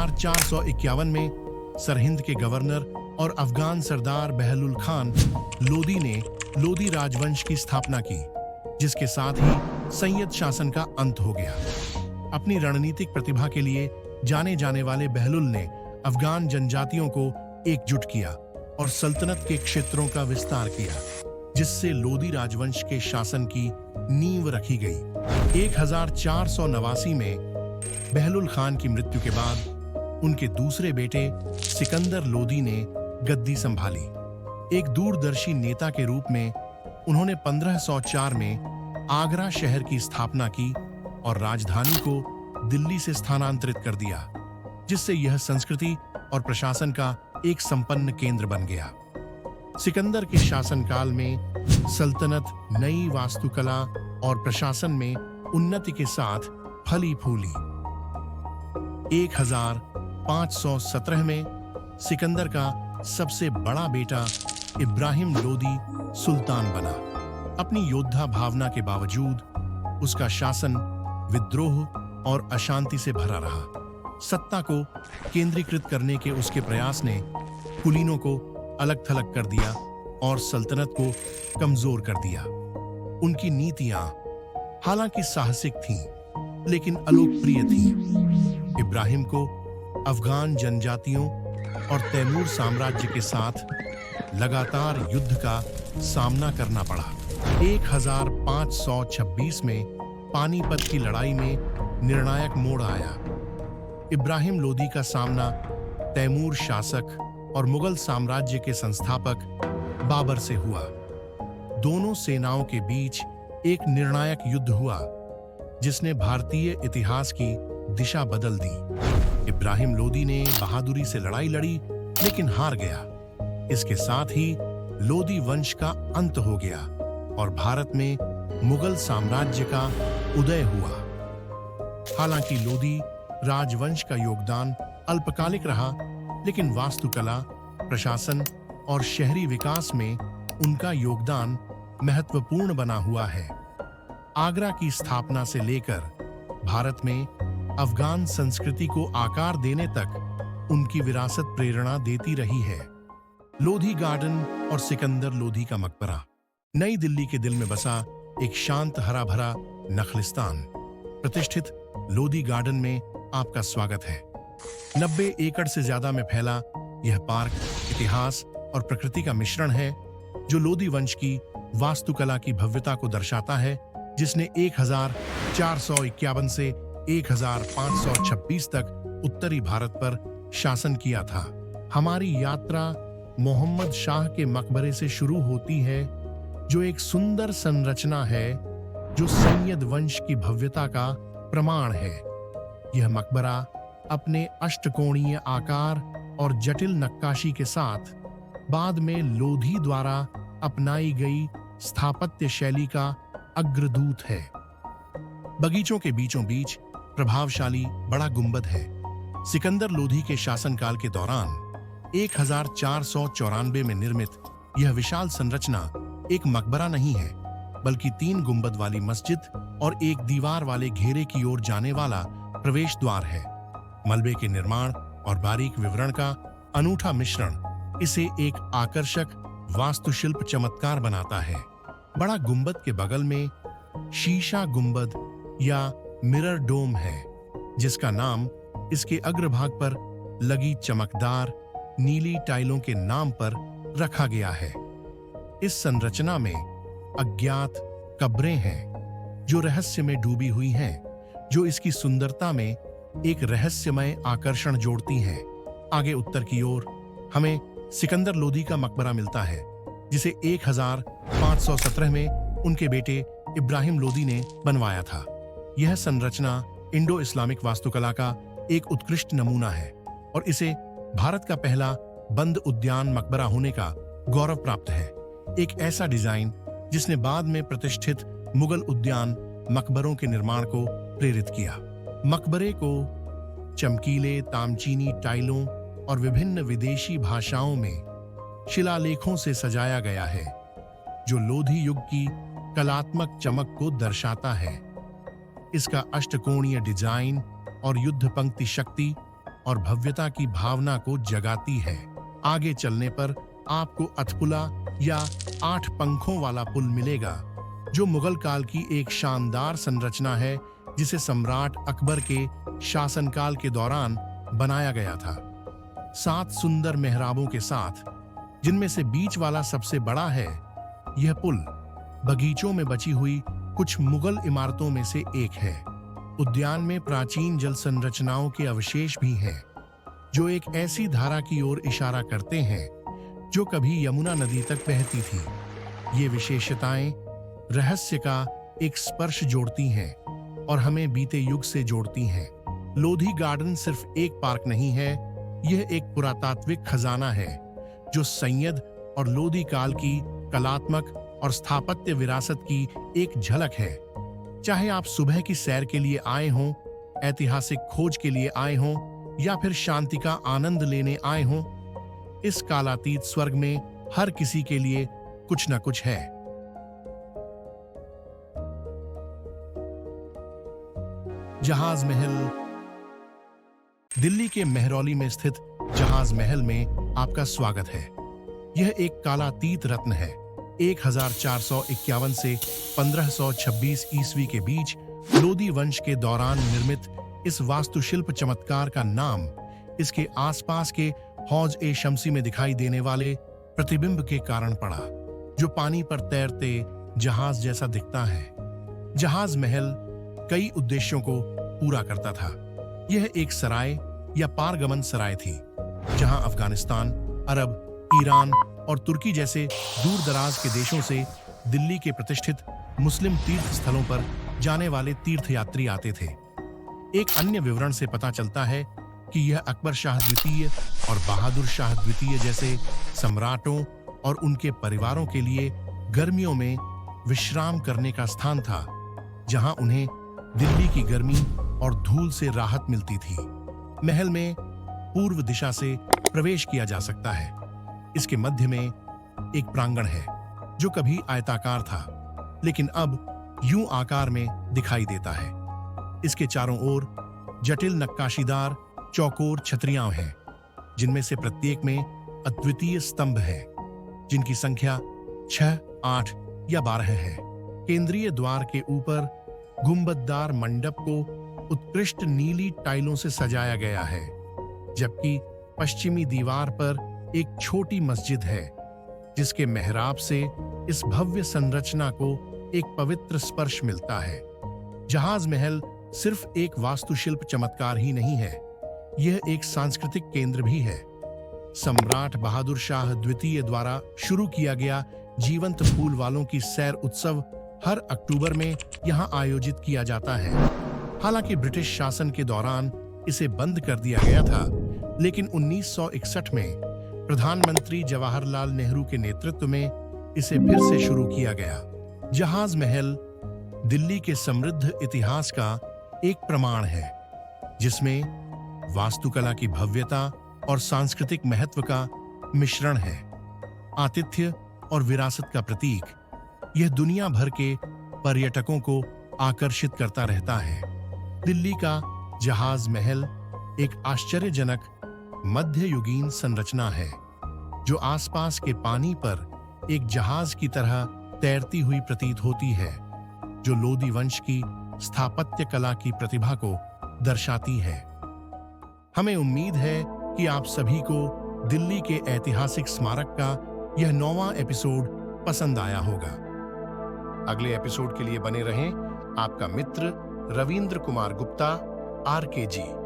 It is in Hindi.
1451 में सरहिंद के गवर्नर और अफगान सरदार बहलुल खान लोदी ने लोदी राजवंश की स्थापना की, जिसके साथ ही सैयद शासन का अंत हो गया। अपनी रणनीतिक प्रतिभा के लिए जाने जाने वाले बहलुल ने अफगान जनजातियों को एकजुट किया और सल्तनत के क्षेत्रों का विस्तार किया, जिससे लोदी राजवंश के शासन की नींव रखी गई। 1489 में बहलुल खान की मृत्यु के बाद उनके दूसरे बेटे सिकंदर लोदी ने गद्दी संभाली। एक दूरदर्शी नेता के रूप में उन्होंने 1504 में आगरा शहर की स्थापना की और राजधानी को दिल्ली से स्थानांतरित कर दिया, जिससे यह संस्कृति और प्रशासन का एक संपन्न केंद्र बन गया। सिकंदर के शासनकाल में सल्तनत नई वास्तुकला और प्रशासन में उन्नति के साथ फली फूली। 1517 में सिकंदर का सबसे बड़ा बेटा इब्राहिम लोदी सुल्तान बना। अपनी योद्धा भावना के बावजूद उसका शासन विद्रोह और अशांति से भरा रहा। सत्ता को केंद्रीकृत करने के उसके प्रयास ने कुलीनों को अलग थलग कर दिया और सल्तनत को कमजोर कर दिया। उनकी नीतियां हालांकि साहसिक थीं, लेकिन अलोकप्रिय थीं। इब्राहिम को अफगान जनजातियों और तैमूर साम्राज्य के साथ लगातार युद्ध का सामना करना पड़ा। 1526 में पानीपत की लड़ाई में निर्णायक मोड़ आया। इब्राहिम लोदी का सामना तैमूर शासक और मुगल साम्राज्य के संस्थापक बाबर से हुआ। दोनों सेनाओं के बीच एक निर्णायक युद्ध हुआ, जिसने भारतीय इतिहास की दिशा बदल दी। इब्राहिम लोदी ने बहादुरी से लड़ाई लड़ी, लेकिन हार गया। इसके साथ ही लोदी वंश का अंत हो गया और भारत में मुगल साम्राज्य का उदय हुआ। हालांकि लोदी राजवंश का योगदान अल्पकालिक रहा, लेकिन वास्तुकला, प्रशासन और शहरी विकास में उनका योगदान महत्वपूर्ण बना हुआ है। आगरा की स्थापना से लेकर भारत में अफगान संस्कृति को आकार देने तक उनकी विरासत प्रेरणा देती रही है। लोधी गार्डन और सिकंदर लोधी का मकबरा नई दिल्ली के दिल में बसा एक शांत हरा भरा नखलिस्तान। प्रतिष्ठित लोधी गार्डन में आपका स्वागत है। 90 एकड़ से ज्यादा में फैला यह पार्क इतिहास और प्रकृति का मिश्रण है, जो लोधी वंश की वास्तुकला की भव्यता को दर्शाता है, जिसने 1451 से 1526 तक उत्तरी भारत पर शासन किया था। हमारी यात्रा मोहम्मद शाह के मकबरे से शुरू होती है, जो एक सुंदर संरचना है जो सैयद वंश की भव्यता का प्रमाण है। यह मकबरा अपने अष्टकोणीय आकार और जटिल नक्काशी के साथ बाद में लोधी द्वारा अपनाई गई स्थापत्य शैली का अग्रदूत है। बगीचों के बीचों बीच प्रभावशाली बड़ा गुंबद है। सिकंदर लोधी के शासनकाल के दौरान 1494 में निर्मित यह विशाल संरचना एक मकबरा नहीं है, बल्कि 3 गुंबद वाली मस्जिद और एक दीवार वाले घेरे की ओर जाने वाला प्रवेश द्वार है। मलबे के निर्माण और बारीक विवरण का अनूठा मिश्रण इसे एक आकर्षक वास्तुशिल्प चमत्कार बनाता है। बड़ा गुंबद के बगल में शीशा गुंबद या मिरर डोम है, जिसका नाम इसके अग्रभाग पर लगी चमकदार नीली टाइलों के नाम पर रखा गया है। इस संरचना में अज्ञात कब्रें हैं जो रहस्य में डूबी हुई हैं, जो इसकी सुंदरता में एक रहस्यमय आकर्षण जोड़ती हैं। आगे उत्तर की ओर हमें सिकंदर लोधी का मकबरा मिलता है, जिसे 1517 में उनके बेटे इब्राहिम लोधी ने बनवाया था। यह संरचना इंडो इस्लामिक वास्तुकला का एक उत्कृष्ट नमूना है और इसे भारत का पहला बंद उद्यान मकबरा होने का गौरव प्राप्त है। एक ऐसा डिजाइन जिसने बाद में प्रतिष्ठित मुगल उद्यान मकबरों के निर्माण को प्रेरित किया। मकबरे को चमकीले तामचीनी टाइलों और विभिन्न विदेशी भाषाओं में शिलालेखों से सजाया गया है, जो लोधी युग की कलात्मक चमक को दर्शाता है। इसका अष्टकोणीय डिजाइन और युद्ध पंक्ति शक्ति और भव्यता की भावना को जगाती है। आगे चलने पर आपको अथपुला या 8 पंखों वाला पुल मिलेगा, जो मुगल काल की एक शानदार संरचना है जिसे सम्राट अकबर के शासनकाल के दौरान बनाया गया था। 7 सुंदर मेहराबों के साथ, जिनमें से बीच वाला सबसे बड़ा है। यह पुल बगीचों में बची हुई कुछ मुगल इमारतों में से एक है। उद्यान में प्राचीन जल संरचनाओं के अवशेष भी हैं, जो एक ऐसी धारा की ओर इशारा करते हैं जो कभी यमुना नदी तक बहती थी। ये विशेषताएं रहस्य का एक स्पर्श जोड़ती हैं और हमें बीते युग से जोड़ती हैं। लोधी गार्डन सिर्फ एक पार्क नहीं है, यह एक पुरातात्विक खजाना है जो सैयद और लोधी काल की कलात्मक और स्थापत्य विरासत की एक झलक है। चाहे आप सुबह की सैर के लिए आए हों, ऐतिहासिक खोज के लिए आए हों या फिर शांति का आनंद लेने आए हों, इस कालातीत स्वर्ग में हर किसी के लिए कुछ न कुछ है। जहाज महल। दिल्ली के मेहरौली में स्थित जहाज महल में आपका स्वागत है। यह एक कालातीत रत्न है। 1451 से 1526 ईस्वी के बीच लोदी वंश के दौरान निर्मित इस वास्तुशिल्प चमत्कार का नाम इसके आसपास के हौज-ए-शम्सी में दिखाई देने वाले प्रतिबिंब के कारण पड़ा, जो पानी पर तैरते जहाज जैसा दिखता है। जहाज महल कई उद्देश्यों को पूरा करता था। यह एक सराय या पारगमन सराय थी, जहां अफगानिस्तान, अरब, ईरान और तुर्की जैसे दूर दराज के देशों से दिल्ली के प्रतिष्ठित मुस्लिम तीर्थ स्थलों पर जाने वाले तीर्थयात्री आते थे। एक अन्य विवरण से पता चलता है कि यह अकबर शाह द्वितीय और बहादुर शाह द्वितीय जैसे सम्राटों और उनके परिवारों के लिए गर्मियों में विश्राम करने का स्थान था, जहां उन्हें दिल्ली की गर्मी और धूल से राहत मिलती थी। महल में पूर्व दिशा से प्रवेश किया जा सकता है। इसके मध्य में एक प्रांगण है जो कभी आयताकार था, लेकिन अब यूं आकार में दिखाई देता है। इसके चारों ओर जटिल नक्काशीदार चौकोर छतरियां हैं, जिनमें से प्रत्येक में अद्वितीय स्तंभ हैं, जिनकी संख्या 6, 8 या 12 है। केंद्रीय द्वार के ऊपर गुंबददार मंडप को उत्कृष्ट नीली टाइलों से सजाया गया है, जबकि पश्चिमी दीवार पर एक छोटी मस्जिद है, जिसके मेहराब से इस भव्य संरचना को एक पवित्र स्पर्श मिलता है। जहाज महल सिर्फ एक वास्तुशिल्प चमत्कार ही नहीं है, यह एक सांस्कृतिक केंद्र भी है। सम्राट बहादुर शाह द्वितीय द्वारा शुरू किया गया जीवंत फूल वालों की सैर उत्सव हर अक्टूबर में यहां आयोजित किया जाता है। हालांकि ब्रिटिश शासन के दौरान इसे बंद कर दिया गया था, लेकिन 1961 में प्रधानमंत्री जवाहरलाल नेहरू के नेतृत्व में इसे फिर से शुरू किया गया। जहाज महल दिल्ली के समृद्ध इतिहास का एक प्रमाण है, जिसमें वास्तुकला की भव्यता और सांस्कृतिक महत्व का मिश्रण है। आतिथ्य और विरासत का प्रतीक, यह दुनिया भर के पर्यटकों को आकर्षित करता रहता है। दिल्ली का जहाज महल एक आश्चर्यजनक मध्ययुगीन संरचना है, जो आसपास के पानी पर एक जहाज की तरह तैरती हुई प्रतीत होती है, जो लोदी वंश की स्थापत्य कला की प्रतिभा को दर्शाती है। हमें उम्मीद है कि आप सभी को दिल्ली के ऐतिहासिक स्मारक का यह 9वां एपिसोड पसंद आया होगा। अगले एपिसोड के लिए बने रहें। आपका मित्र रविंद्र कुमार गुप्ता, RKG।